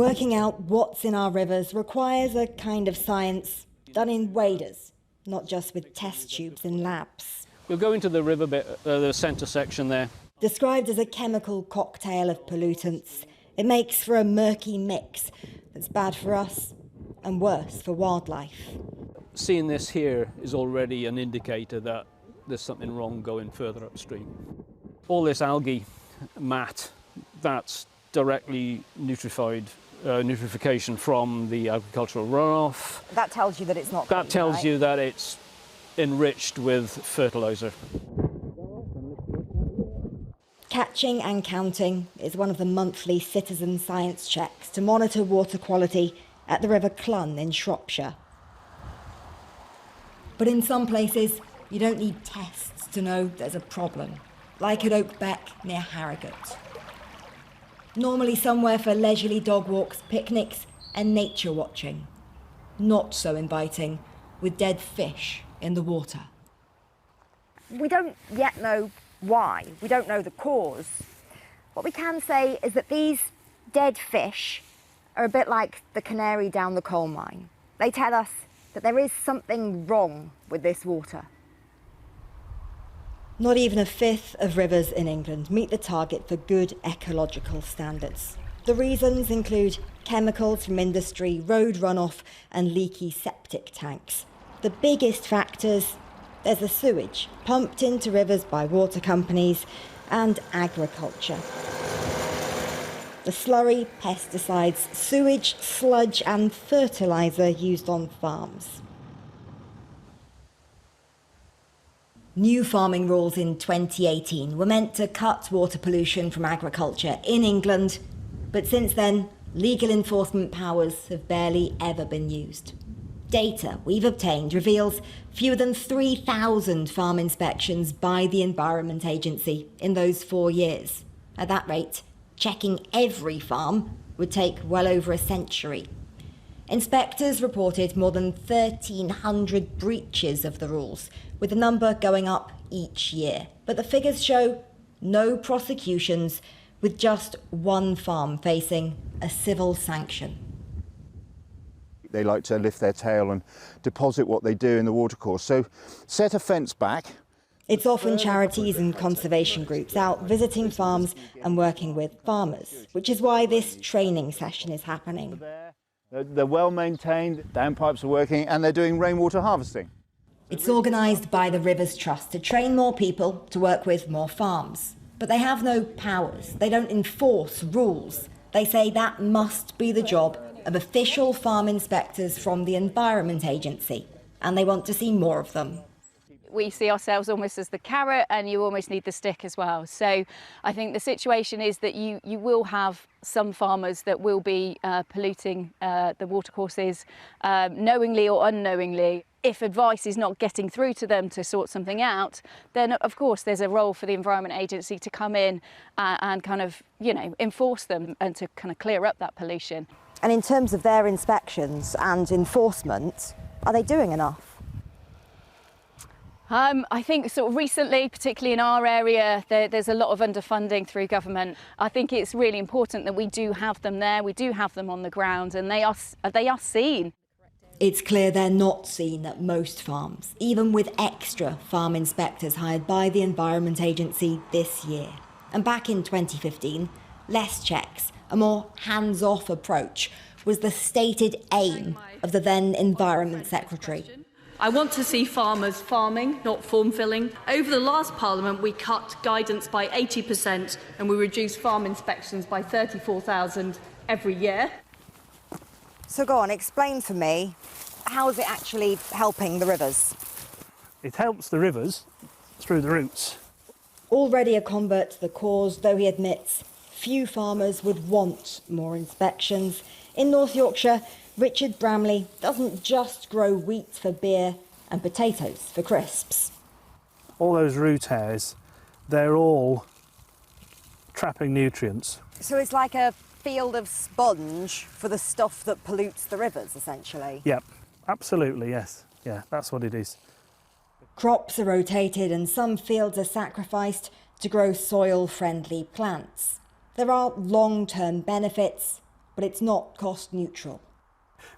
Working out what's in our rivers requires a kind of science done in waders, not just with test tubes in labs. We'll go into the river bit, the centre section there. Described as a chemical cocktail of pollutants, it makes for a murky mix that's bad for us and worse for wildlife. Seeing this here is already an indicator that there's something wrong going further upstream. All this algae mat, that's directly nutrification from the agricultural runoff. That tells you that it's not That clean, tells right? you that it's enriched with fertiliser. Catching and counting is one of the monthly citizen science checks to monitor water quality at the River Clun in Shropshire. But in some places, you don't need tests to know there's a problem, like at Oakbeck near Harrogate. Normally somewhere for leisurely dog walks, picnics and nature watching. Not so inviting, with dead fish in the water. We don't yet know why. We don't know the cause. What we can say is that these dead fish are a bit like the canary down the coal mine. They tell us that there is something wrong with this water. Not even a fifth of rivers in England meet the target for good ecological standards. The reasons include chemicals from industry, road runoff and leaky septic tanks. The biggest factors, there's the sewage pumped into rivers by water companies and agriculture. The slurry, pesticides, sewage, sludge and fertiliser used on farms. New farming rules in 2018 were meant to cut water pollution from agriculture in England, but since then, legal enforcement powers have barely ever been used. Data we've obtained reveals fewer than 3,000 farm inspections by the Environment Agency in those 4 years. At that rate, checking every farm would take well over a century. Inspectors reported more than 1,300 breaches of the rules, with the number going up each year. But the figures show no prosecutions, with just one farm facing a civil sanction. They like to lift their tail and deposit what they do in the watercourse. So set a fence back. It's often charities and conservation groups out visiting farms and working with farmers, which is why this training session is happening. They're well maintained, downpipes are working, and they're doing rainwater harvesting. It's organised by the Rivers Trust to train more people to work with more farms. But they have no powers. They don't enforce rules. They say that must be the job of official farm inspectors from the Environment Agency, and they want to see more of them. We see ourselves almost as the carrot, and you almost need the stick as well. So I think the situation is that you will have some farmers that will be polluting the watercourses knowingly or unknowingly. If advice is not getting through to them to sort something out, then of course there's a role for the Environment Agency to come in and kind of, enforce them and to kind of clear up that pollution. And in terms of their inspections and enforcement, are they doing enough? I think sort of recently, particularly in our area, there's a lot of underfunding through government. I think it's really important that we do have them there, we do have them on the ground, and they are seen. It's clear they're not seen at most farms, even with extra farm inspectors hired by the Environment Agency this year. And back in 2015, less checks, a more hands-off approach, was the stated aim of the then Environment Secretary. I want to see farmers farming, not form filling. Over the last Parliament, we cut guidance by 80% and we reduced farm inspections by 34,000 every year. So go on, explain for me, how is it actually helping the rivers? It helps the rivers through the roots. Already a convert to the cause, though he admits few farmers would want more inspections. In North Yorkshire, Richard Bramley doesn't just grow wheat for beer and potatoes for crisps. All those root hairs, they're all trapping nutrients. So it's like a field of sponge for the stuff that pollutes the rivers, essentially? Yep, absolutely, yes. Yeah, that's what it is. Crops are rotated and some fields are sacrificed to grow soil-friendly plants. There are long-term benefits, but it's not cost neutral.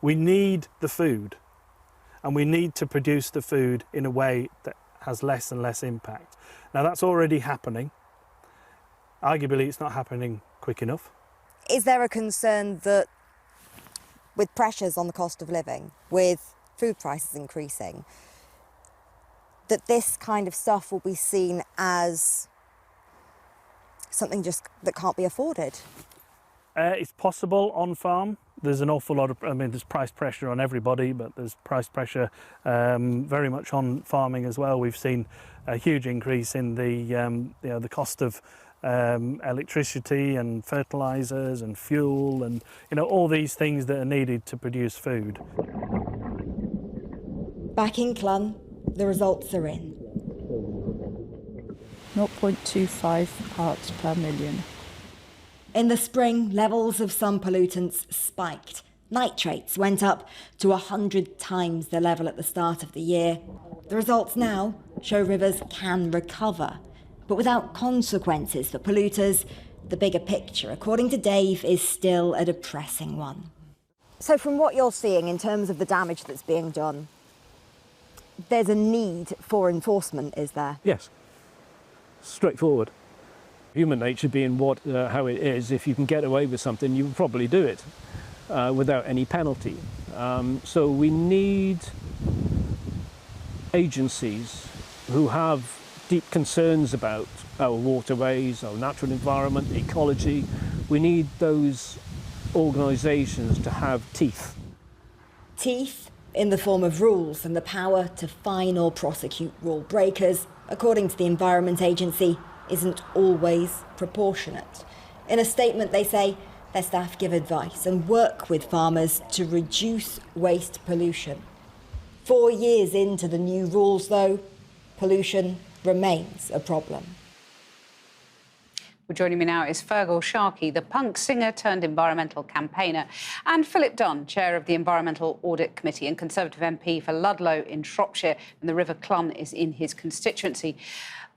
We need the food, and we need to produce the food in a way that has less and less impact. Now, that's already happening. Arguably, it's not happening quick enough. Is there a concern that with pressures on the cost of living, with food prices increasing, that this kind of stuff will be seen as something just that can't be afforded? It's possible on farm. There's an awful lot of, there's price pressure on everybody, but there's price pressure very much on farming as well. We've seen a huge increase in the cost of electricity and fertilisers and fuel and all these things that are needed to produce food. Back in Clun, the results are in. 0.25 parts per million. In the spring, levels of some pollutants spiked. Nitrates went up to 100 times the level at the start of the year. The results now show rivers can recover, but without consequences for polluters. The bigger picture, according to Dave, is still a depressing one. So from what you're seeing in terms of the damage that's being done, there's a need for enforcement, is there? Yes, straightforward. Human nature being how it is, if you can get away with something, you would probably do it without any penalty. So we need agencies who have deep concerns about our waterways, our natural environment, ecology. We need those organisations to have teeth. Teeth in the form of rules and the power to fine or prosecute rule breakers, according to the Environment Agency, isn't always proportionate. In a statement, they say their staff give advice and work with farmers to reduce waste pollution. 4 years into the new rules, though, pollution remains a problem. Well, joining me now is Fergal Sharkey, the punk singer turned environmental campaigner, and Philip Dunn, chair of the Environmental Audit Committee and Conservative MP for Ludlow in Shropshire, and the River Clun is in his constituency.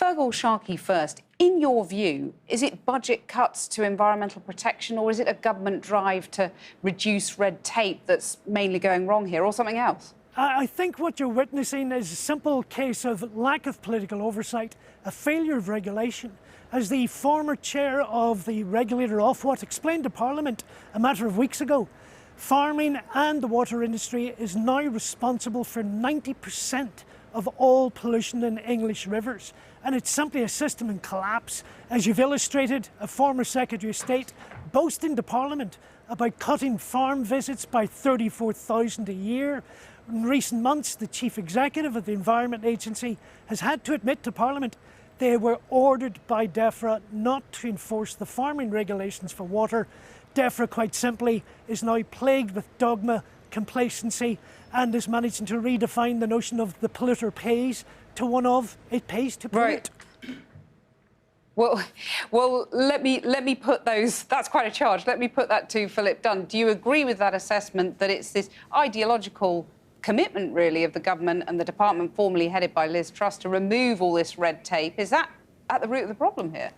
Fergal Sharkey first. In your view, is it budget cuts to environmental protection, or is it a government drive to reduce red tape that's mainly going wrong here, or something else? I think what you're witnessing is a simple case of lack of political oversight, a failure of regulation. As the former chair of the regulator Ofwat explained to Parliament a matter of weeks ago, farming and the water industry is now responsible for 90% of all pollution in English rivers. And it's simply a system in collapse. As you've illustrated, a former Secretary of State boasting to Parliament about cutting farm visits by 34,000 a year. In recent months, the Chief Executive of the Environment Agency has had to admit to Parliament they were ordered by DEFRA not to enforce the farming regulations for water. DEFRA, quite simply, is now plagued with dogma, complacency, and is managing to redefine the notion of the polluter pays to one of it pays to pollute. Right. Well, let me put those. That's quite a charge. Let me put that to Philip Dunn. Do you agree with that assessment that it's this ideological commitment, really, of the government and the department formerly headed by Liz Truss to remove all this red tape? Is that at the root of the problem here?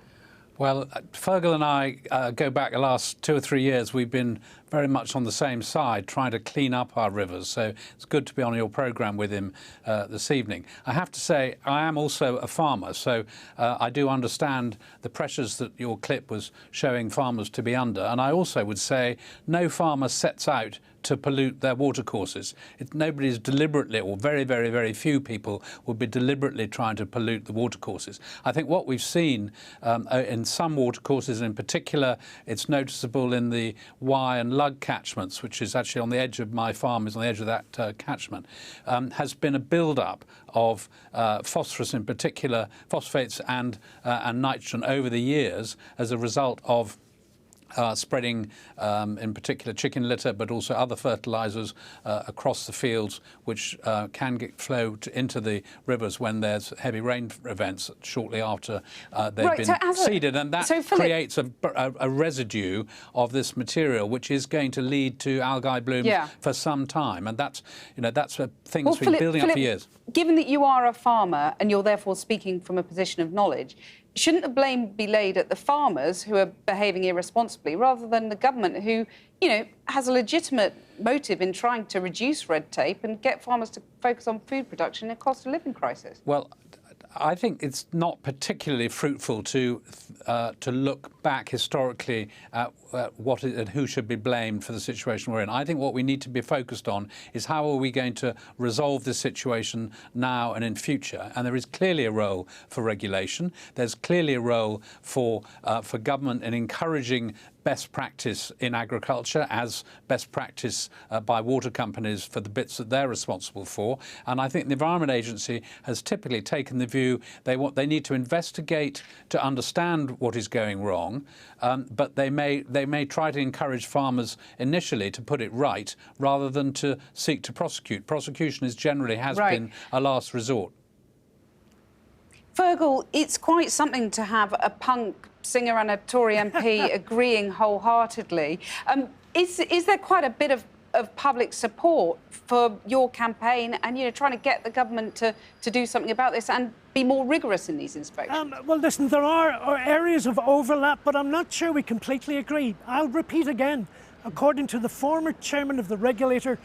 Well, Fergal and I go back the last 2 or 3 years. We've been very much on the same side, trying to clean up our rivers. So it's good to be on your programme with him this evening. I have to say, I am also a farmer, so I do understand the pressures that your clip was showing farmers to be under. And I also would say no farmer sets out to pollute their watercourses. Nobody is deliberately, or very, very, very few people would be deliberately trying to pollute the watercourses. I think what we've seen in some watercourses, in particular, it's noticeable in the Wye and Lug catchments, which is actually on the edge of my farm, is on the edge of that catchment, has been a build-up of phosphorus, in particular, phosphates and nitrogen over the years as a result of spreading, in particular, chicken litter, but also other fertilisers across the fields, which can flow into the rivers when there's heavy rain events shortly after they've been seeded. And that creates a residue of this material, which is going to lead to algae blooms for some time. And that's a thing that's been building up for years. Given that you are a farmer and you're therefore speaking from a position of knowledge, shouldn't the blame be laid at the farmers who are behaving irresponsibly rather than the government who, you know, has a legitimate motive in trying to reduce red tape and get farmers to focus on food production in a cost of living crisis? Well, I think it's not particularly fruitful to look back historically at what and who should be blamed for the situation we're in. I think what we need to be focused on is how are we going to resolve this situation now and in future. And there is clearly a role for regulation. There's clearly a role for government in encouraging best practice in agriculture as best practice by water companies for the bits that they're responsible for. And I think the Environment Agency has typically taken the view they need to investigate to understand what is going wrong, but they may try to encourage farmers initially to put it right rather than to seek to prosecute. Prosecution generally has been a last resort. Fergal, it's quite something to have a punk singer and a Tory MP agreeing wholeheartedly. Is there quite a bit of public support for your campaign and, you know, trying to get the government to do something about this and be more rigorous in these inspections? Well, listen, there are areas of overlap, but I'm not sure we completely agree. I'll repeat again. According to the former chairman of the regulator,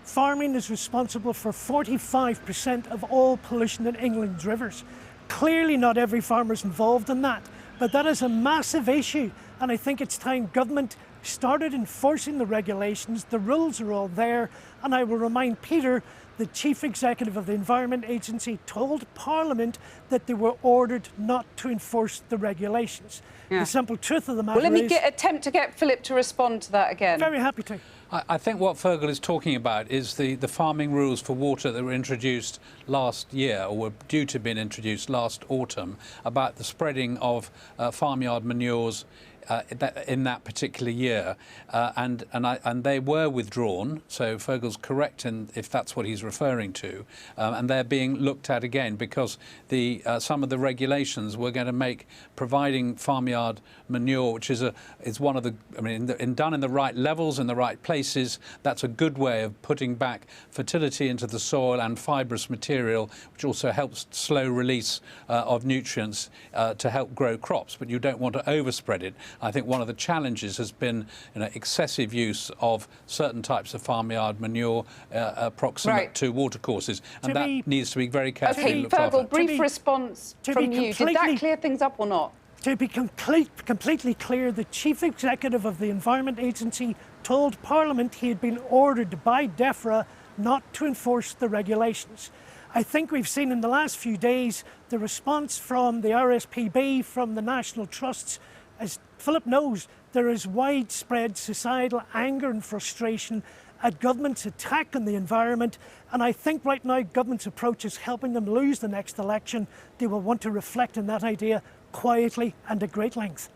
farming is responsible for 45% of all pollution in England's rivers. Clearly not every farmer is involved in that, but that is a massive issue, and I think it's time government started enforcing the regulations. The rules are all there, and I will remind Peter, the chief executive of the Environment Agency, told Parliament that they were ordered not to enforce the regulations. Yeah. The simple truth of the matter is... Well, let me attempt to get Philip to respond to that again. Very happy to. I think what Fergal is talking about is the farming rules for water that were introduced last year, or were due to be introduced last autumn, about the spreading of farmyard manures in that particular year, and they were withdrawn. So Fergal's correct if that's what he's referring to, and they're being looked at again because some of the regulations were going to make providing farmyard manure, which is one of the, I mean, done in the right levels in the right places. That's a good way of putting back fertility into the soil and fibrous material, which also helps slow release of nutrients to help grow crops. But you don't want to overspread it. I think one of the challenges has been, you know, excessive use of certain types of farmyard manure proximate to watercourses, and that needs to be very carefully looked after. Fergal, brief response from you. Did that clear things up or not? To be completely clear, the chief executive of the Environment Agency told Parliament he had been ordered by DEFRA not to enforce the regulations. I think we've seen in the last few days the response from the RSPB, from the national trusts. As Philip knows, there is widespread societal anger and frustration at government's attack on the environment, and I think right now government's approach is helping them lose the next election. They will want to reflect on that idea quietly and at great length.